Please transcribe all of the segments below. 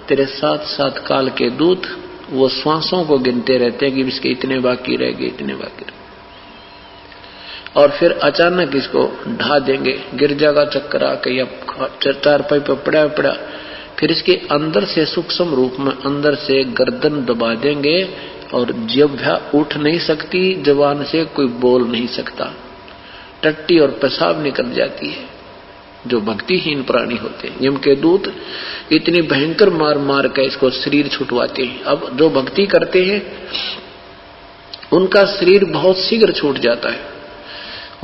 तेरे 7-7 काल के दूत वो श्वासों को गिनते रहते हैं कि इसके इतने बाकी रह गए, इतने बाकी रह, और फिर अचानक इसको ढा देंगे, गिर जाएगा चक्कर आके या चारपाई पर पड़ा, फिर इसके अंदर से सूक्ष्म रूप में अंदर से गर्दन दबा देंगे और जिह्वा उठ नहीं सकती, जबान से कोई बोल नहीं सकता, टट्टी और पेशाब निकल जाती है। जो भक्तिहीन प्राणी होते हैं, यम के दूत इतनी भयंकर मार मार के इसको शरीर छुटवाते हैं। अब जो भक्ति करते हैं उनका शरीर बहुत शीघ्र छूट जाता है,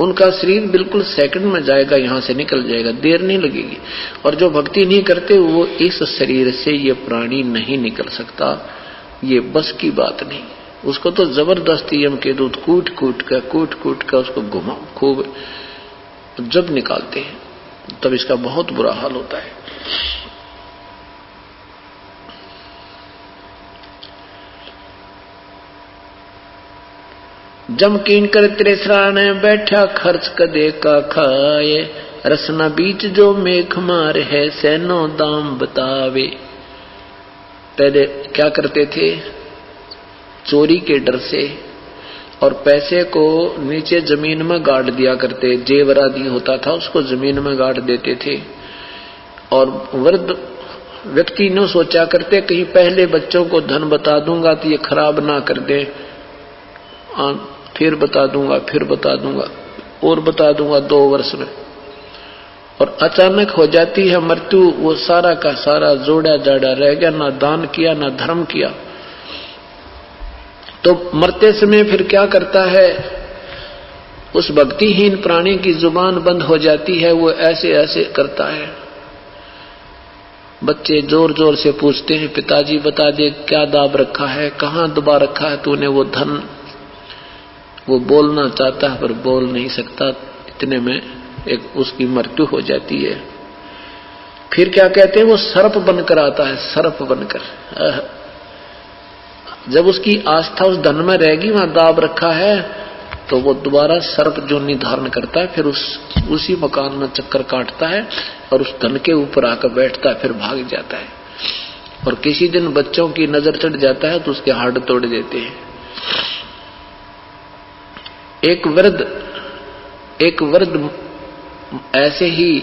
उनका शरीर बिल्कुल सेकंड में जाएगा, यहां से निकल जाएगा, देर नहीं लगेगी। और जो भक्ति नहीं करते वो इस शरीर से ये प्राणी नहीं निकल सकता, ये बस की बात नहीं। उसको तो जबरदस्ती यम के दूत कूट कूट कर उसको घुमा खूब जब निकालते हैं, तब इसका बहुत बुरा हाल होता है। जम कीन कर तेरे सराने बैठा खर्च कदे का खाए, रसना बीच जो मेघ मार है सैनो दाम बतावे। पहले क्या करते थे, चोरी के डर से और पैसे को नीचे जमीन में गाड़ दिया करते, जेवरादी होता था उसको जमीन में गाड़ देते थे। और वृद्ध व्यक्ति ने सोचा करते कहीं पहले बच्चों को धन बता दूंगा तो ये खराब ना कर दे, फिर बता दूंगा और बता दूंगा 2 वर्ष में, और अचानक हो जाती है मृत्यु, वो सारा का सारा जोड़ा जाड़ा रह गया, ना दान किया ना धर्म किया। तो मरते समय फिर क्या करता है, उस भक्तिहीन प्राणी की जुबान बंद हो जाती है, वो ऐसे ऐसे करता है। बच्चे जोर जोर से पूछते हैं, पिताजी बता दे क्या दाब रखा है, कहाँ दबा रखा है तूने वो धन। वो बोलना चाहता है पर बोल नहीं सकता, इतने में एक उसकी मृत्यु हो जाती है। फिर क्या कहते हैं, वो सर्प बनकर आता है, सर्प बनकर। जब उसकी आस्था उस धन में रहेगी, वहां दाब रखा है, तो वो दोबारा सर्प जो निर्धारण करता है, फिर उसी मकान में चक्कर काटता है और उस धन के ऊपर आकर बैठता है, फिर भाग जाता है। और किसी दिन बच्चों की नजर चढ़ जाता है तो उसके हाड़ तोड़ देते हैं। एक वृद्ध ऐसे ही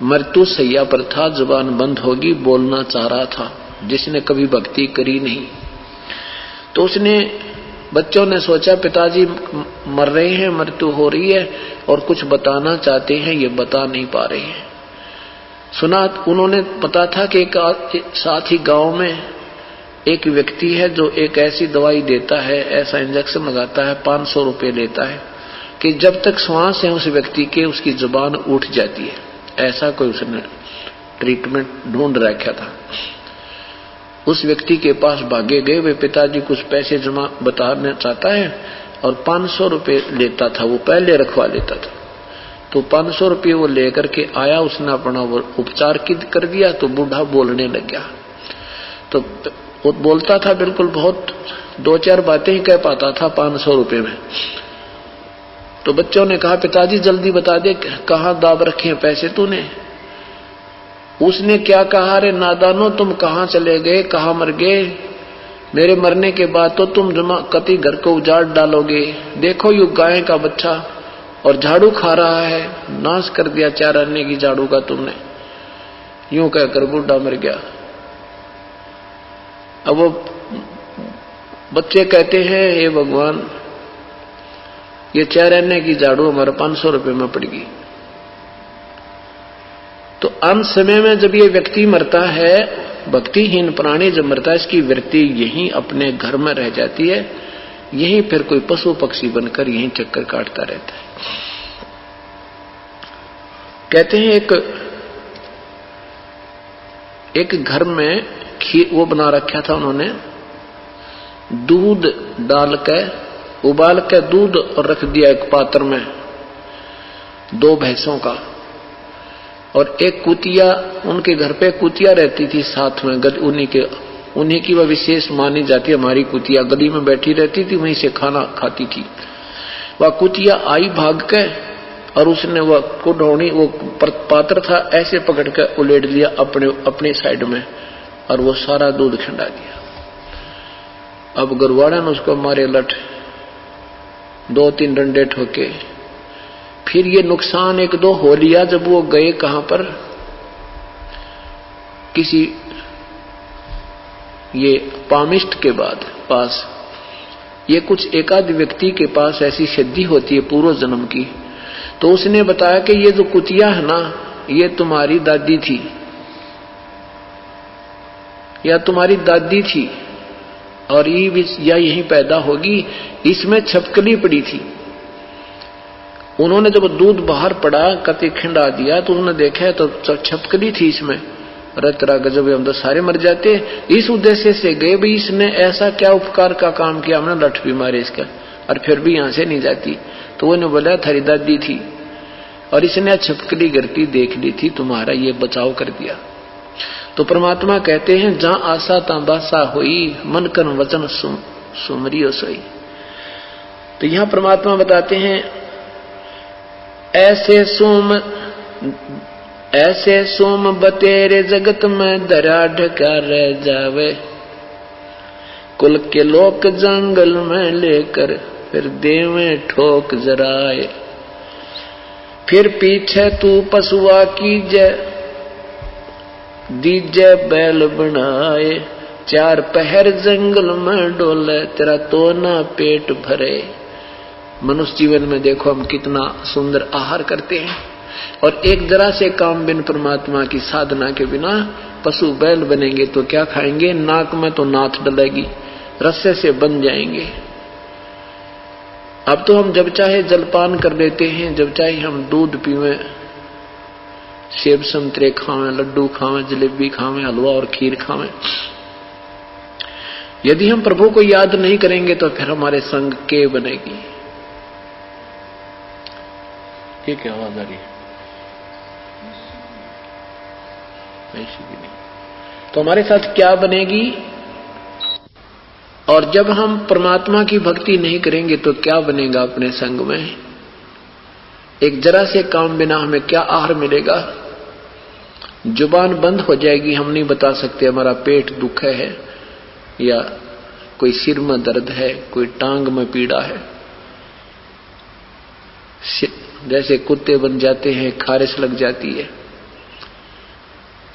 मृत्यु सैया पर था, जुबान बंद होगी, बोलना चाह रहा था, जिसने कभी भक्ति करी नहीं। तो उसने बच्चों ने सोचा पिताजी मर रहे हैं, मृत्यु हो रही है और कुछ बताना चाहते हैं, ये बता नहीं पा रहे हैं। सुना उन्होंने, पता था कि एक साथ ही गांव में एक व्यक्ति है जो एक ऐसी दवाई देता है, ऐसा इंजेक्शन लगाता है, 500 रुपए लेता है कि जब तक श्वास है उस व्यक्ति के उसकी जुबान उठ जाती है। ऐसा कोई उसने ट्रीटमेंट ढूंढ रखा था। उस व्यक्ति के पास भागे गए, वे पिताजी कुछ पैसे जमा बताना चाहता है और 500 रुपए लेता था, वो पहले रखवा लेता था। तो 500 रुपये वो लेकर के आया, उसने अपना वो उपचार कर दिया तो बूढ़ा बोलने लग गया। तो वो बोलता था बिल्कुल, बहुत 2-4 बातें ही कह पाता था 500 रुपये में। तो बच्चों ने कहा पिताजी जल्दी बता दे कहाँ दाब रखे हैं पैसे तूने। उसने क्या कहा, रे नादानो तुम कहाँ चले गए, कहाँ मर गए, मेरे मरने के बाद तो तुम कति घर को उजाड़ डालोगे। देखो यू गाय का बच्चा और झाड़ू खा रहा है, नाश कर दिया 4 आने की झाड़ू का तुमने। यूं कहकर बूढ़ा मर गया। अब वो बच्चे कहते हैं हे भगवान, ये 4 आने की झाड़ू हमारे 500 रुपये में पड़ गई। तो अंत समय में जब ये व्यक्ति मरता है, भक्तिहीन प्राणी जब मरता है, इसकी वृत्ति यहीं अपने घर में रह जाती है, यहीं फिर कोई पशु पक्षी बनकर यहीं चक्कर काटता रहता है। कहते हैं एक घर में खीर वो बना रखा था उन्होंने, दूध डाल के उबाल के दूध और रख दिया एक पात्र में 2 भैंसों का, और एक कुतिया, उनके घर पे कुतिया रहती थी साथ में, उन्हीं की वह विशेष मानी जाती है। हमारी कुतिया गली में बैठी रहती थी, वहीं से खाना खाती थी। वह कुतिया आई भाग के और उसने वह कुढ़ौनी, वो पात्र था, ऐसे पकड़ कर उलेट दिया अपने साइड में और वो सारा दूध खिंडा दिया। अब गुरवाड़ा ने उसको मारे लठ, 2-3 डंडे ठोके। फिर ये नुकसान 1-2 हो लिया जब वो गए कहां पर, किसी ये पामिष्ट के पास, ये कुछ एकाध व्यक्ति के पास ऐसी सिद्धि होती है पूर्व जन्म की। तो उसने बताया कि ये जो कुतिया है ना, ये तुम्हारी दादी थी या तुम्हारी दादी थी और ये या यहीं पैदा होगी, इसमें छपकली पड़ी थी। उन्होंने जब दूध बाहर पड़ा, कति खिंडा दिया, तो उन्होंने देखा तो छपकली थी इसमें। रतरा गजब, हम तो सारे मर जाते। इस उद्देश्य से गए, भाई इसने ऐसा क्या उपकार का काम किया, हमने लठ भी मारे इसका और फिर भी यहां से नहीं जाती। तो उन्होंने बोला थारी दादी थी और इसने छपकली गिरती देख ली थी, तुम्हारा ये बचाव कर दिया। तो परमात्मा कहते हैं जहां आशा ता बासा होई, मन कन वचन सुमरियो सोई। तो यहां परमात्मा बताते हैं ऐसे सोम बतेरे जगत में दरा ढका रह जावे, कुल के लोक जंगल में लेकर फिर देवे ठोक जराए। फिर पीछे तू पशुआ कीजे, दीजे बैल बनाए, 4 पहर जंगल में डोले, तेरा तो ना पेट भरे। मनुष्य जीवन में देखो हम कितना सुंदर आहार करते हैं और एक जरा से काम बिन परमात्मा की साधना के बिना पशु बैल बनेंगे तो क्या खाएंगे, नाक में तो नाथ डलेगी, रस्से से बन जाएंगे। अब तो हम जब चाहे जलपान कर लेते हैं, जब चाहे हम दूध पीवें, सेब संतरे खावें, लड्डू खावें, जलेबी खावें, हलवा और खीर खावें। यदि हम प्रभु को याद नहीं करेंगे तो फिर हमारे संग के बनेगी। ये क्या आवाज आ रही है? तो हमारे साथ क्या बनेगी? और जब हम परमात्मा की भक्ति नहीं करेंगे तो क्या बनेगा अपने संग में? एक जरा से काम बिना हमें क्या आहार मिलेगा? जुबान बंद हो जाएगी, हम नहीं बता सकते हमारा पेट दुख है या कोई सिर में दर्द है, कोई टांग में पीड़ा है। जैसे कुत्ते बन जाते हैं, खारिश लग जाती है,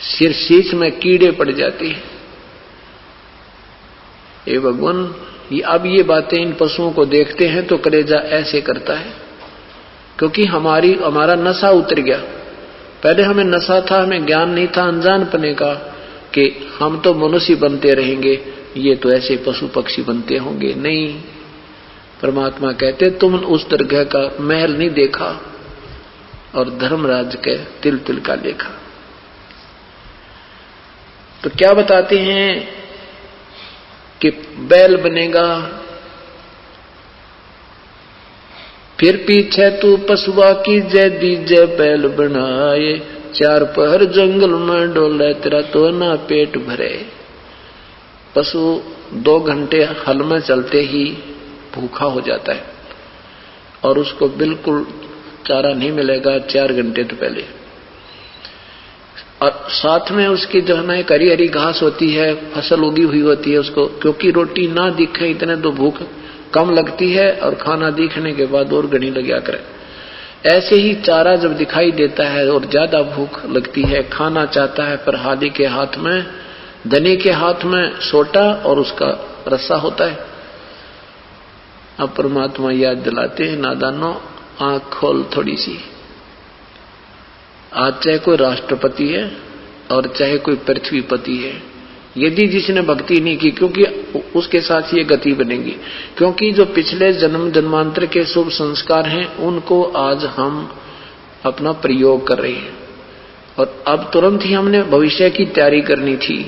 सिर शीश में कीड़े पड़ जाते हैं। हे भगवान, अब ये बातें इन पशुओं को देखते हैं तो कलेजा ऐसे करता है, क्योंकि हमारा नशा उतर गया। पहले हमें नशा था, हमें ज्ञान नहीं था, अनजान पने का कि हम तो मनुष्य बनते रहेंगे, ये तो ऐसे पशु पक्षी बनते होंगे। नहीं, परमात्मा कहते तुम उस दरगाह का महल नहीं देखा और धर्मराज के तिल तिल का लेखा। तो क्या बताते हैं कि बैल बनेगा, फिर पीछे तू पशुआ की जय दीजे बैल बनाए, 4 पहर जंगल में डोले, तेरा तो ना पेट भरे। पशु 2 घंटे हल में चलते ही भूखा हो जाता है और उसको बिल्कुल चारा नहीं मिलेगा 4 घंटे तो पहले। और साथ में उसकी जो है ना एक हरी हरी घास होती है, फसल उगी हुई होती है उसको, क्योंकि रोटी ना दिखे इतने तो भूख कम लगती है और खाना दिखने के बाद और घनी लगा करे। ऐसे ही चारा जब दिखाई देता है और ज्यादा भूख लगती है, खाना चाहता है, पर हादी के हाथ में, धनी के हाथ में सोटा और उसका रस्सा होता है। अब परमात्मा याद दिलाते हैं, नादानो आंख खोल थोड़ी सी। आज चाहे कोई राष्ट्रपति है और चाहे कोई पृथ्वीपति है, यदि जिसने भक्ति नहीं की, क्योंकि उसके साथ ये गति बनेगी, क्योंकि जो पिछले जन्म जन्मांतर के शुभ संस्कार हैं उनको आज हम अपना प्रयोग कर रहे हैं और अब तुरंत ही हमने भविष्य की तैयारी करनी थी।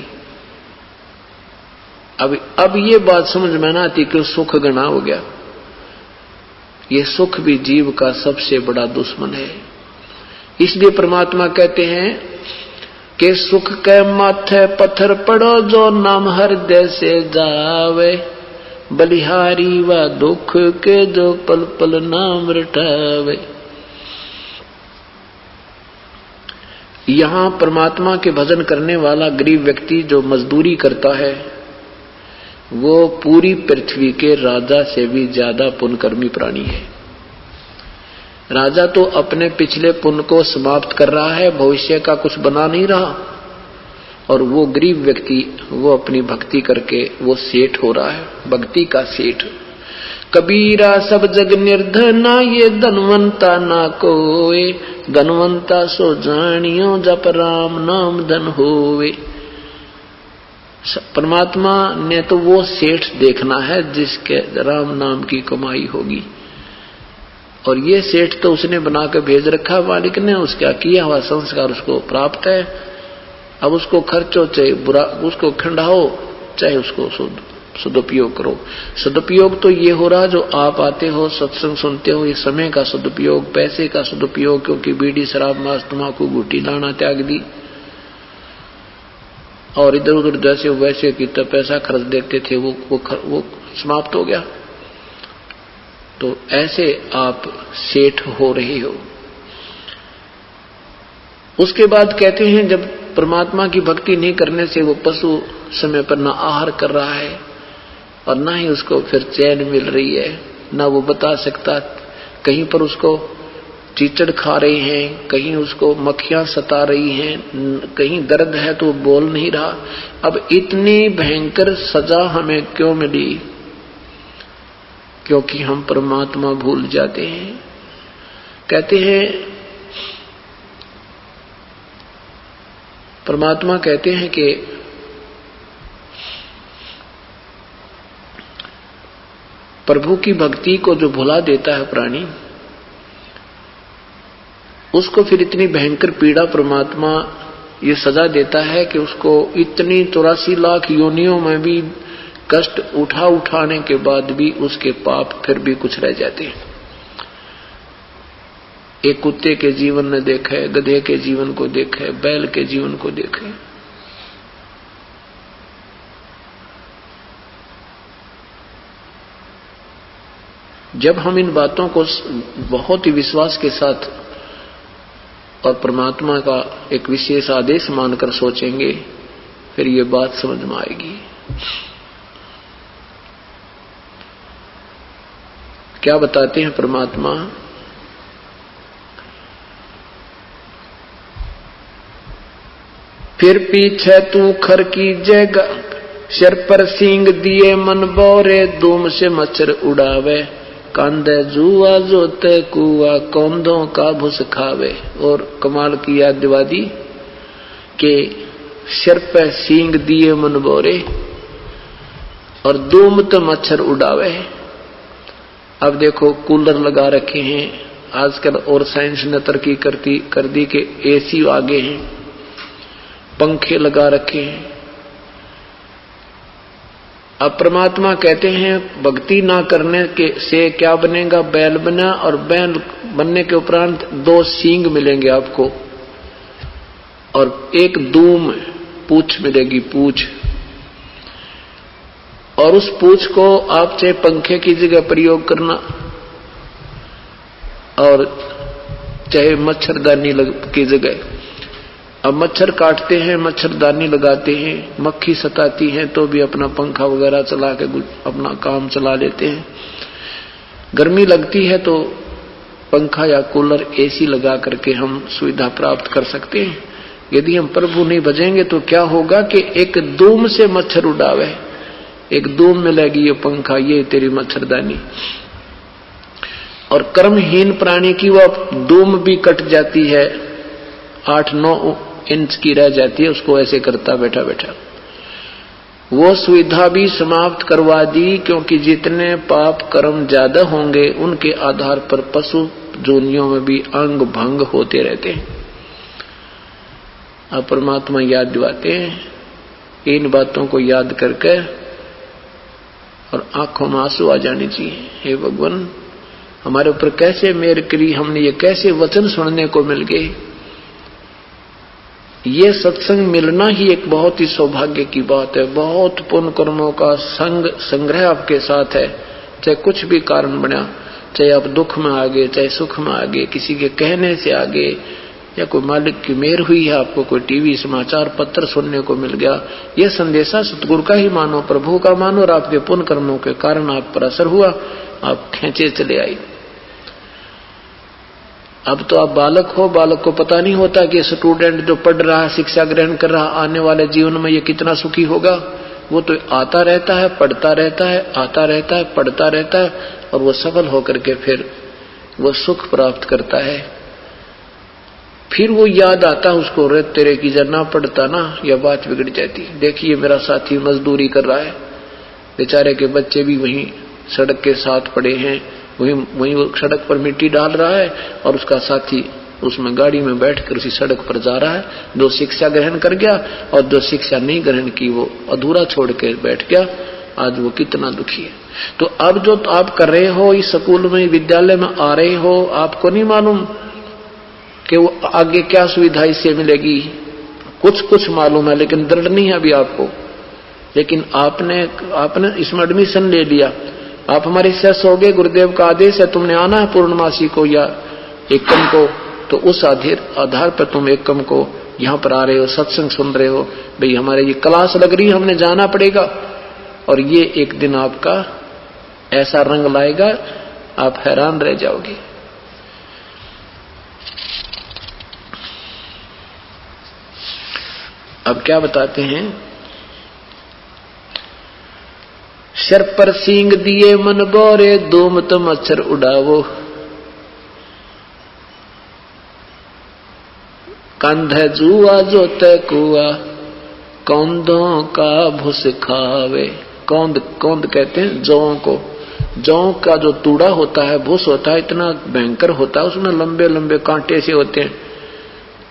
अब ये बात समझ में ना आती कि सुख गणा हो गया। ये सुख भी जीव का सबसे बड़ा दुश्मन है। इसलिए परमात्मा कहते हैं कि सुख के माथे पत्थर पड़ो, जो नाम हृदय से जावे, बलिहारी व दुख के जो पल पल नाम रटावे। यहां परमात्मा के भजन करने वाला गरीब व्यक्ति जो मजदूरी करता है वो पूरी पृथ्वी के राजा से भी ज्यादा पुण्यकर्मी प्राणी है। राजा तो अपने पिछले पुण्य को समाप्त कर रहा है, भविष्य का कुछ बना नहीं रहा, और वो गरीब व्यक्ति वो अपनी भक्ति करके वो सेठ हो रहा है, भक्ति का सेठ। कबीरा सब जग निर्धना, ये धनवंता ना कोए, धनवंता सो जानियो जप राम नाम धन होवे। परमात्मा ने तो वो सेठ देखना है जिसके राम नाम की कमाई होगी, और ये सेठ तो उसने बना के भेज रखा मालिक ने, उसका किया हुआ संस्कार उसको प्राप्त है। अब उसको खर्चो चाहे बुरा, उसको खंडाओ चाहे उसको सदुपयोग करो। सदुपयोग तो ये हो रहा जो आप आते हो सत्संग सुनते हो, ये समय का सदुपयोग, पैसे का सदुपयोग, क्योंकि बीड़ी शराब मांस तम्बाकू गुटी लाना त्याग दी और इधर उधर जैसे वैसे की तो पैसा खर्च देते थे वो समाप्त हो गया। तो ऐसे आप सेठ हो रहे हो। उसके बाद कहते हैं जब परमात्मा की भक्ति नहीं करने से वो पशु समय पर ना आहार कर रहा है और ना ही उसको फिर चैन मिल रही है, ना वो बता सकता, कहीं पर उसको कीचड़ खा रही हैं, कहीं उसको मक्खियां सता रही हैं, कहीं दर्द है तो बोल नहीं रहा। अब इतनी भयंकर सजा हमें क्यों मिली? क्योंकि हम परमात्मा भूल जाते हैं। कहते हैं परमात्मा कहते हैं कि प्रभु की भक्ति को जो भुला देता है प्राणी, उसको फिर इतनी भयंकर पीड़ा परमात्मा ये सजा देता है कि उसको इतनी 84 लाख योनियों में भी कष्ट उठाने के बाद भी उसके पाप फिर भी कुछ रह जाते हैं। एक कुत्ते के जीवन ने देखे, गधे के जीवन को देखे, बैल के जीवन को देखे। जब हम इन बातों को बहुत ही विश्वास के साथ और परमात्मा का एक विशेष आदेश मानकर सोचेंगे, फिर ये बात समझ में आएगी। क्या बताते हैं परमात्मा? फिर पीछे तू खर की जगह, सिर पर सींग दिए मन बोरे, धूम से मच्छर उड़ावे, कांदे जुआ जोते कुआ, कौंदों का भुस खावे। और कमाल की याद दिवा दी कि सिर पर सींग दिए मन बोरे और धूम तो मच्छर उड़ावे। अब देखो कूलर लगा रखे हैं आजकल, और साइंस ने तरक्की कर दी कि एसी आगे हैं, पंखे लगा रखे हैं। अब परमात्मा कहते हैं भक्ति ना करने के से क्या बनेगा? बैल बना, और बैल बनने के उपरांत 2 सींग मिलेंगे आपको और एक दूम पूंछ मिलेगी, पूंछ। और उस पूंछ को आप चाहे पंखे की जगह प्रयोग करना और चाहे मच्छरदानी की जगह। अब मच्छर काटते हैं, मच्छरदानी लगाते हैं, मक्खी सताती है तो भी अपना पंखा वगैरह चला के अपना काम चला लेते हैं। गर्मी लगती है तो पंखा या कूलर एसी लगा करके हम सुविधा प्राप्त कर सकते हैं। यदि हम प्रभु नहीं भजेंगे तो क्या होगा कि एक धूम से मच्छर उड़ावे, एक धूम मिलेगी ये पंखा, ये तेरी मच्छरदानी। और कर्महीन प्राणी की वह धूम भी कट जाती है, 8-9 इंच की रह जाती है, उसको ऐसे करता बैठा बैठा। वो सुविधा भी समाप्त करवा दी, क्योंकि जितने पाप कर्म ज्यादा होंगे उनके आधार पर पशु जोनियों में भी अंग भंग होते रहते हैं। अब परमात्मा याद दिलाते हैं, इन बातों को याद करके और आंखों में आंसू आ जाने चाहिए। हे भगवान, हमारे ऊपर कैसे मेहर करी, हमने ये कैसे वचन सुनने को मिल गए। ये सत्संग मिलना ही एक बहुत ही सौभाग्य की बात है। बहुत पुण्य कर्मों का संग्रह आपके साथ है। चाहे कुछ भी कारण बना, चाहे आप दुख में आ गए, चाहे सुख में आ गए, किसी के कहने से आ गए, या कोई मालिक की मेहर हुई है, आपको कोई टीवी समाचार पत्र सुनने को मिल गया, यह संदेशा सतगुरु का ही मानो, प्रभु का मानो, और आपके पुण्य कर्मों के कारण आप पर असर हुआ, आप खींचे चले आई। अब तो आप बालक हो, बालक को पता नहीं होता कि स्टूडेंट जो पढ़ रहा है, शिक्षा ग्रहण कर रहा, आने वाले जीवन में ये कितना सुखी होगा। वो तो आता रहता है, पढ़ता रहता है, आता रहता है, पढ़ता रहता है, और वो सफल होकर के फिर वो सुख प्राप्त करता है। फिर वो याद आता उसको, रे तेरे की जब ना पढ़ता ना, यह बात बिगड़ जाती। देखिए मेरा साथी मजदूरी कर रहा है, बेचारे के बच्चे भी वहीं सड़क के साथ पड़े हैं, वहीं वो सड़क पर मिट्टी डाल रहा है, और उसका साथी उसमें गाड़ी में बैठकर उसी सड़क पर जा रहा है। जो शिक्षा ग्रहण कर गया और जो शिक्षा नहीं ग्रहण की वो अधूरा छोड़ के बैठ गया। आज वो कितना दुखी है। तो अब जो आप कर रहे हो, इस स्कूल में, विद्यालय में आ रहे हो, आपको नहीं मालूम कि वो आगे क्या सुविधा इससे मिलेगी। कुछ मालूम है, लेकिन दृढ़ नहीं है अभी आपको। लेकिन आपने इसमें एडमिशन ले लिया, आप हमारे शिष्य हो गए, गुरुदेव का आदेश है तुमने आना है पूर्णमासी को या एकम को, तो उस आधार पर तुम एकम को यहाँ पर आ रहे हो, सत्संग सुन रहे हो। भाई हमारे ये क्लास लग रही है, हमने जाना पड़ेगा। और ये एक दिन आपका ऐसा रंग लाएगा, आप हैरान रह जाओगे। अब क्या बताते हैं, सिर पर सींग दिए मन बोरे, धूम तो मच्छर उड़ावो, कंध जुआ जोते कुआ, कौंदों का भुस खावे। कौंद कहते हैं जौ को। जौ का जो तूड़ा होता है, भुस होता है, इतना भयंकर होता है, उसमें लंबे लंबे कांटे से होते हैं,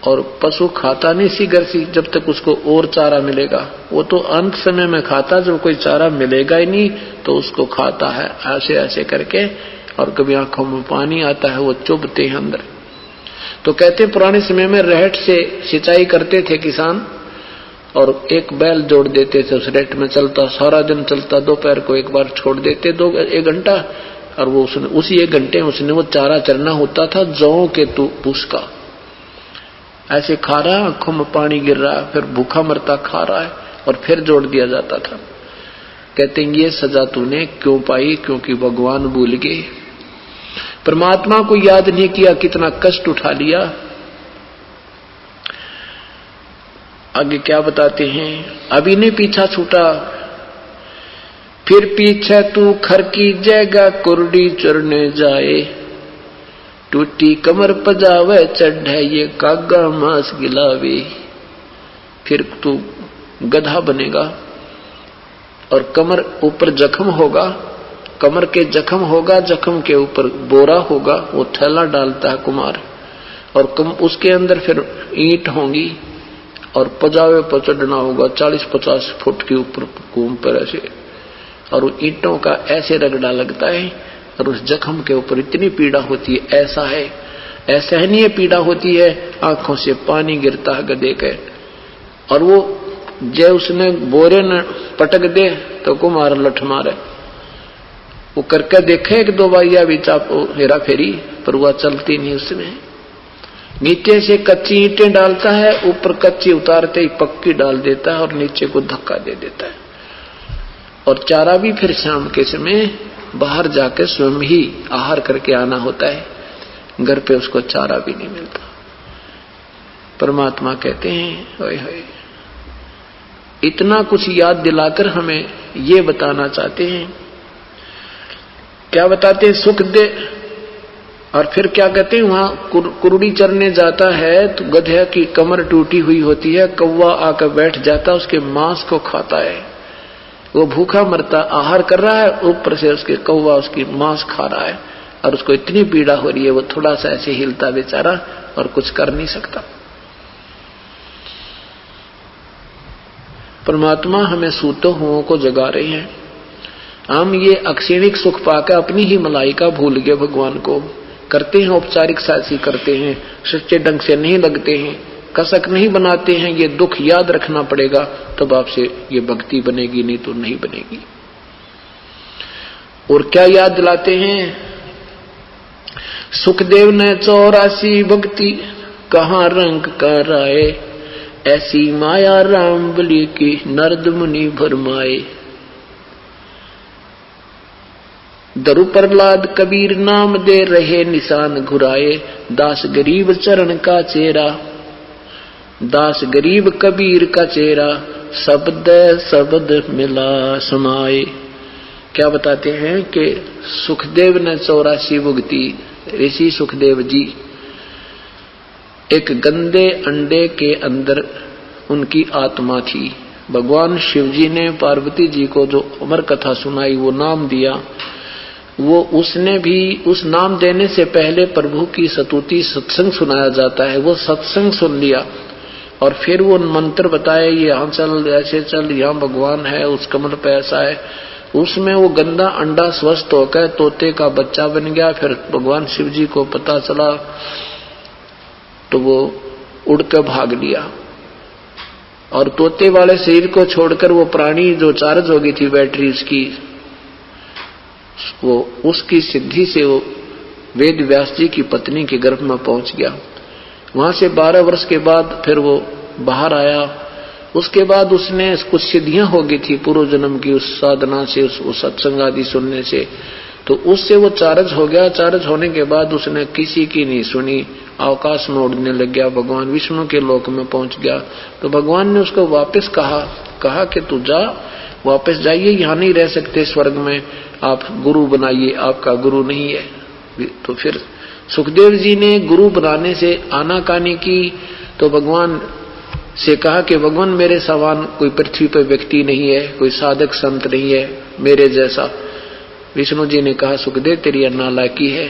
और पशु खाता नहीं सीगर सी जब तक उसको और चारा मिलेगा। वो तो अंत समय में खाता, जब कोई चारा मिलेगा ही नहीं तो उसको खाता है ऐसे ऐसे करके, और कभी आंखों में पानी आता है, वो चुभते हैं अंदर। तो कहते पुराने समय में रहट से सिंचाई करते थे किसान, और एक बैल जोड़ देते थे, उस रहट में चलता, सारा दिन चलता, दोपहर को एक बार छोड़ देते, एक घंटा, और वो उसी एक घंटे में उसने वो चारा चरना होता था जौ के भूस का। ऐसे खा रहा है, आंखों में पानी गिर रहा है, फिर भूखा मरता खा रहा है, और फिर जोड़ दिया जाता था। कहते हैं ये सजा तूने क्यों पाई, क्योंकि भगवान भूल गए, परमात्मा को याद नहीं किया, कितना कष्ट उठा लिया। आगे क्या बताते हैं, अभी नहीं पीछा छूटा, फिर पीछे तू खर की जगह कुर्डी चरने जाए, टूटी कमर पजावे चढ़े ये कागा मांस गिलावे। फिर तू गधा बनेगा, और कमर ऊपर जख्म होगा, कमर के जख्म होगा, जख्म के ऊपर बोरा होगा, वो थैला डालता है कुमार, और उसके अंदर फिर ईंट होंगी, और पजावे पर चढ़ना होगा 40-50 फुट के ऊपर कूम पर ऐसे, और वो ईंटों का ऐसे रगड़ा लगता है, और उस जख्म के ऊपर इतनी पीड़ा होती है, ऐसा है असहनीय पीड़ा होती है, आंखों से पानी गिरता है गधे के। और वो जय उसने बोरे न पटक दे तो कुमार लठ मारे, वो करके देखे एक दो बार या भी चापो हेरा फेरी, पर वह चलती नहीं उसमें। नीचे से कच्ची ईंटें डालता है, ऊपर कच्ची उतारते ही पक्की डाल देता है, और नीचे को धक्का दे देता है। और चारा भी फिर शाम के समय बाहर जाकर स्वयं ही आहार करके आना होता है, घर पे उसको चारा भी नहीं मिलता। परमात्मा कहते हैं होए होए, इतना कुछ याद दिलाकर हमें ये बताना चाहते हैं। क्या बताते हैं, सुख दे, और फिर क्या कहते हैं, वहां कुरुड़ी चरने जाता है तो गधे की कमर टूटी हुई होती है, कौवा आकर बैठ जाता, उसके मांस को खाता है, वो भूखा मरता, आहार कर रहा है, ऊपर से उसके कौवा उसकी मांस खा रहा है, और उसको इतनी पीड़ा हो रही है, वो थोड़ा सा ऐसे हिलता बेचारा और कुछ कर नहीं सकता। परमात्मा हमें सूते हुओं को जगा रहे हैं। हम ये अक्षणिक सुख पाकर अपनी ही मलाइका भूल गए, भगवान को करते हैं, औपचारिक साथी करते हैं, सच्चे ढंग से नहीं लगते हैं, कसक नहीं बनाते हैं। ये दुख याद रखना पड़ेगा, तब आपसे ये भक्ति बनेगी, नहीं तो नहीं बनेगी। और क्या याद दिलाते हैं, सुखदेव ने 84 भक्ति कहाँ रंग का राय, ऐसी माया राम बलि की नरद मुनि भरमाए। दरु प्रहलाद कबीर नाम दे रहे निशान घुराए, दास गरीब चरण का चेहरा, दास गरीब कबीर का चेहरा, शब्द शब्द मिला समाए। क्या बताते हैं कि सुखदेव ने 84 भुगती। ऋषि सुखदेव जी एक गंदे अंडे के अंदर उनकी आत्मा थी। भगवान शिव जी ने पार्वती जी को जो अमर कथा सुनाई, वो नाम दिया, वो उसने भी उस नाम देने से पहले प्रभु की स्तुति सत्संग सुनाया जाता है, वो सत्संग सुन लिया और फिर वो मंत्र बताए, ये यहाँ चल, ऐसे चल, यहाँ भगवान है, उस कमल पे ऐसा है। उसमें वो गंदा अंडा स्वस्थ होकर तोते का बच्चा बन गया। फिर भगवान शिव जी को पता चला तो वो उड़कर भाग लिया और तोते वाले शरीर को छोड़कर वो प्राणी जो चार्ज हो गई थी बैटरी उसकी, वो उसकी सिद्धि से वो वेद व्यास जी की पत्नी के गर्भ में पहुंच गया। वहां से 12 वर्ष के बाद फिर वो बाहर आया। उसके बाद उसने कुछ सिद्धियां हो गई थी पूर्व जन्म की उस साधना से, उस सत्संग आदि सुनने से, तो उससे वो चार्ज हो गया। चार्ज होने के बाद उसने किसी की नहीं सुनी, आकाश में उड़ने लग गया, भगवान विष्णु के लोक में पहुंच गया। तो भगवान ने उसको वापस कहा कि तू जा, वापस जाइए, यहाँ नहीं रह सकते स्वर्ग में, आप गुरु बनाइए, आपका गुरु नहीं है। तो फिर सुखदेव जी ने गुरु बनाने से आनाकानी की। तो भगवान से कहा कि भगवान मेरे समान कोई पृथ्वी पर व्यक्ति नहीं है, कोई साधक संत नहीं है मेरे जैसा। विष्णु जी ने कहा सुखदेव तेरी नालायकी है,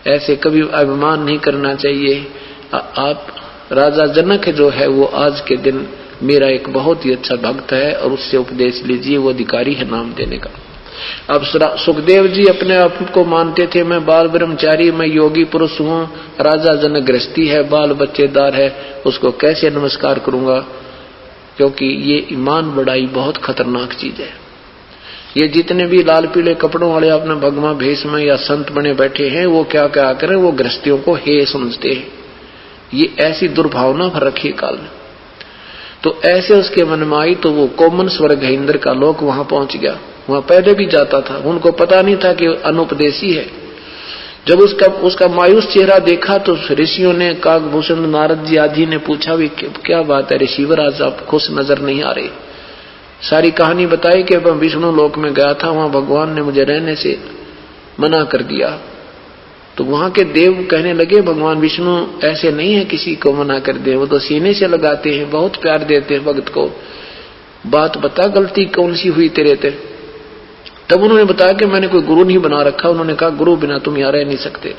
ऐसे कभी अभिमान नहीं करना चाहिए। आप राजा जनक जो है वो आज के दिन मेरा एक बहुत ही अच्छा भक्त है और उससे उपदेश लीजिए, वो अधिकारी है नाम देने का। अब सुखदेव जी अपने आप को मानते थे, मैं बाल ब्रह्मचारी, मैं योगी पुरुष हूँ, राजा जनक गृहस्थी है, बाल बच्चेदार है, उसको कैसे नमस्कार करूंगा, क्योंकि ये ईमान बढ़ाई बहुत खतरनाक चीज है। ये जितने भी लाल पीले कपड़ों वाले अपने भगवा भेष में या संत बने बैठे हैं, वो क्या क्या करें, वो गृहस्थियों को हे समझते हैं। ये ऐसी दुर्भावना भर रखी काल में। तो ऐसे उसके मन में आई तो वो कोमन स्वर्ग है, इंद्र का लोक, वहां पहुंच गया। वहां पहले भी जाता था, उनको पता नहीं था कि अनुपदेशी है। जब उसका मायूस चेहरा देखा तो ऋषियों ने, काकभूषण नारद जी आदि ने पूछा भी क्या बात है ऋषिवर, आज आप खुश नजर नहीं आ रहे। सारी कहानी बताई कि मैं विष्णु लोक में गया था, वहां भगवान ने मुझे रहने से मना कर दिया। तो वहां के देव कहने लगे भगवान विष्णु ऐसे नहीं है किसी को मना कर दे, वो तो सीने से लगाते हैं, बहुत प्यार देते हैं भक्त को, बात बता गलती कौन सी हुई तेरे ते। तब उन्होंने बताया कि मैंने कोई गुरु नहीं बना रखा। उन्होंने कहा गुरु बिना तुम यहाँ रह नहीं सकते।